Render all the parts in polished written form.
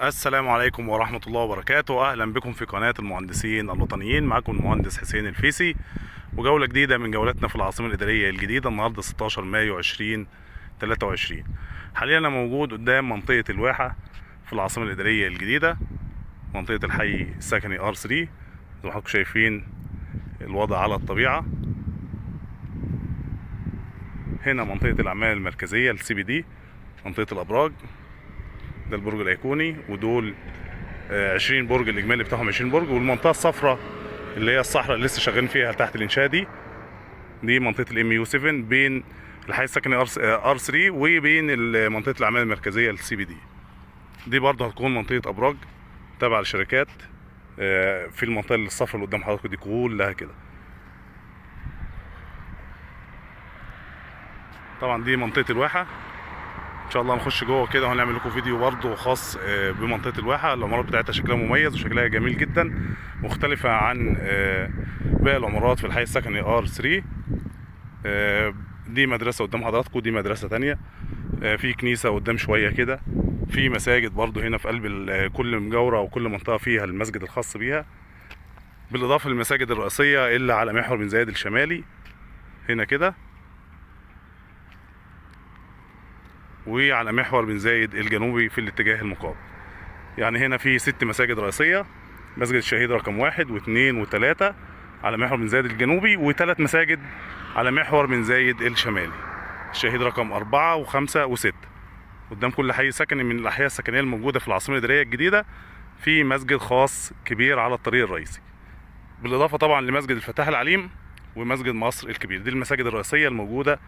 السلام عليكم ورحمة الله وبركاته. أهلا بكم في قناة المهندسين الوطنيين. معكم المهندس حسين الفيسي، وجولة جديدة من جولاتنا في العاصمة الإدارية الجديدة. النهاردة 16 مايو 2023. حاليا أنا موجود قدام منطقة الواحة في العاصمة الإدارية الجديدة، منطقة الحي السكني R3. زي ما حضراتكم شايفين الوضع على الطبيعة. هنا منطقة الأعمال المركزية CBD، منطقة الأبراج. ده البرج الأيقوني، ودول 20 برج، الاجمالي بتاعهم 20 برج. والمنطقه الصفراء اللي هي الصحراء اللي لسه شغالين فيها تحت الانشاء دي منطقه الMU7 بين الحي السكني R3 وبين منطقه الاعمال المركزيه CBD. دي برضه هتكون منطقه ابراج تابعه لشركات في المنطقه الصفراء اللي قدام حضراتكم دي كلها كده. طبعا دي منطقه الواحه. ان شاء الله هنخش جوه كده وهنعمل لكم فيديو برضه خاص بمنطقه الواحه. العمارات بتاعتها شكلها مميز وشكلها جميل جدا، مختلفه عن باقي العمارات في الحي السكني R3. دي مدرسه قدام حضراتكم، دي مدرسه تانية. في كنيسه قدام شويه كده، في مساجد برضه هنا في قلب كل مجاوره وكل منطقه فيها المسجد الخاص بيها، بالاضافه للمساجد الرئيسيه اللي على محور بن زايد الشمالي هنا كده، وعلى محور بن زايد الجنوبي في الاتجاه المقابل. يعني هنا في 6 مساجد رئيسية: مسجد الشهيد رقم 1 و2 و3 على محور بن زايد الجنوبي، و3 مساجد على محور بن زايد الشمالي: الشهيد رقم 4 و5 و6. قدام كل حي سكني من الأحياء السكنية الموجودة في العاصمة الإدارية الجديدة في مسجد خاص كبير على الطريق الرئيسي، بالإضافة طبعا لمسجد الفتاح العليم ومسجد مصر الكبير. دي المساجد الرئيسية الموجودة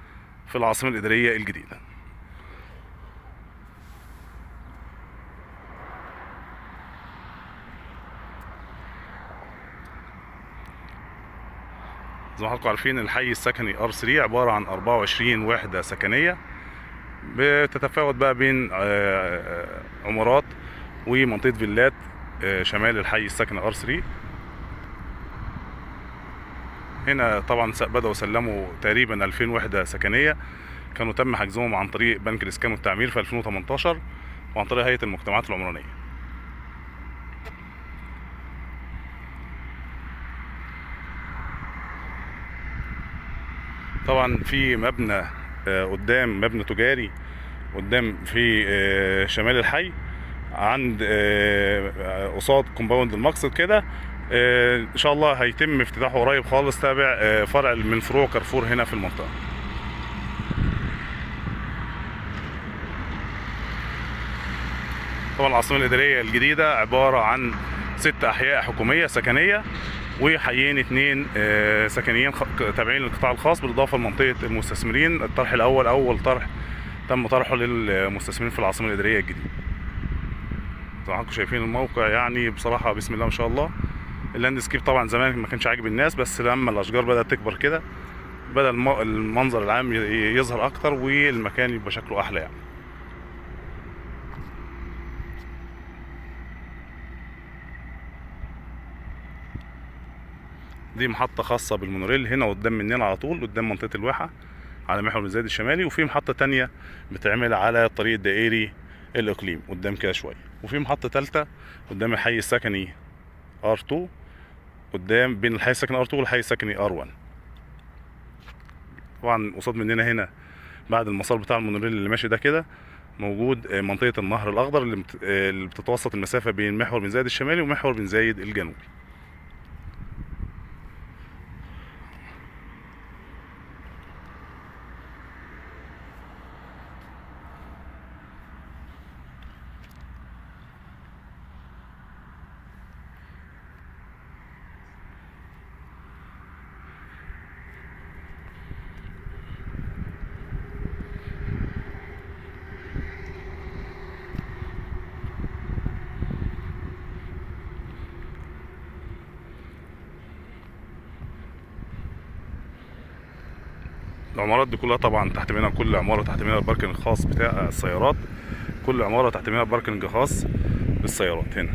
في العاصمة الإدارية الجديدة. زي ما حضراتكم عارفين الحي السكني R3 عبارة عن 24 وحدة سكنية بتتفاوت بقى بين عمارات ومنطقة فيلات شمال الحي السكني R3. هنا طبعا بدأوا سلموا تقريبا 2000 وحدة سكنية، كانوا تم حجزهم عن طريق بنك الإسكان والتعمير في 2018 وعن طريق هيئة المجتمعات العمرانية. طبعا في مبنى قدام، مبنى تجاري قدام في شمال الحي عند قصاد كومباوند المقصد كده. ان شاء الله هيتم افتتاحه قريب خالص، تابع فرع من فروع كارفور هنا في المنطقه. طبعا العاصمه الاداريه الجديده عباره عن 6 احياء حكوميه سكنيه وحيين 2 سكنيين تابعين للقطاع الخاص، بالاضافه لمنطقه المستثمرين. الطرح الاول اول طرح تم طرحه للمستثمرين في العاصمه الاداريه الجديده. زي ما حضراتكم شايفين الموقع، يعني بصراحه بسم الله ما شاء الله. اللاندسكيب طبعا زمان ما كانش عاجب الناس، بس لما الاشجار بدات تكبر كده بدا المنظر العام يظهر اكتر والمكان يبقى شكله احلى يعني. دي محطة خاصة بالمونوريل هنا قدام مننا على طول، قدام منطقة الواحة على محور بن زايد الشمالي. وفي محطة تانية بتعمل على الطريق الدائري الإقليم قدام كده شوية. وفي محطة تالتة قدام الحي السكني R2، قدام بين الحي السكني R2 والحي السكني R1. طبعا قصاد مننا هنا بعد المسار بتاع المونوريل اللي ماشي ده كده موجود منطقة النهر الأخضر اللي بتتوسط المسافة بين محور بن زايد الشمالي ومحور بن زايد الجنوبي. العمارات دي كلها طبعا تحت منها، كل عمارة تحت منها الباركنج الخاص بتاع السيارات، كل عمارة تحت منها باركنج خاص بالسيارات. هنا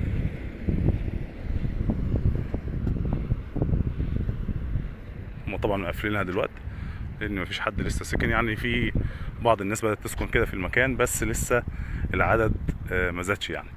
هم طبعا مقفلينها دلوقتي لان مفيش حد لسه سكن، يعني في بعض الناس بدأت تسكن كده في المكان بس لسه العدد ما زادش يعني.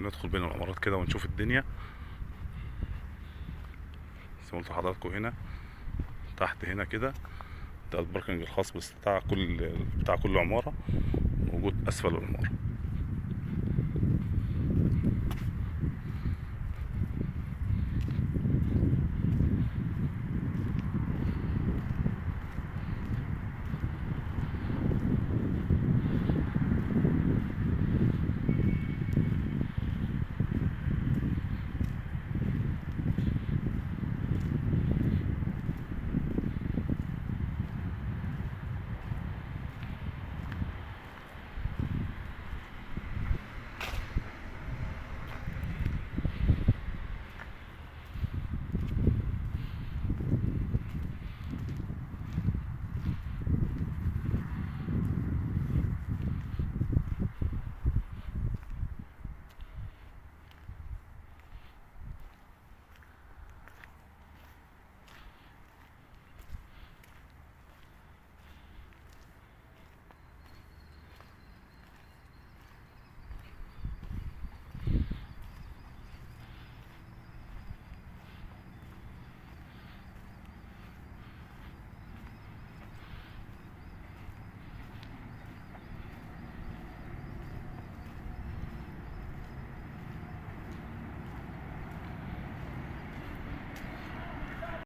هندخل بين العمارات كده ونشوف الدنيا. زي ما قلت لحضراتكم هنا تحت هنا كده ده الباركنج الخاص بتاع كل عمارة موجود اسفل العمارة.